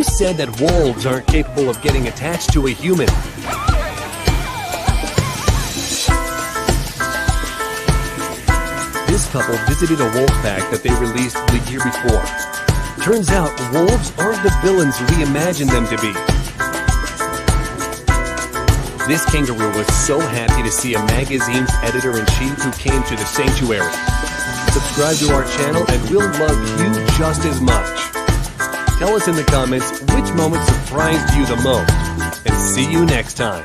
Who said that wolves aren't capable of getting attached to a human? This couple visited a wolf pack that they released the year before. Turns out, wolves aren't the villains we imagined them to be. This kangaroo was so happy to see a magazine's editor-in-chief who came to the sanctuary. Subscribe to our channel and we'll love you just as much. Tell us in the comments which moment surprised you the most, and see you next time.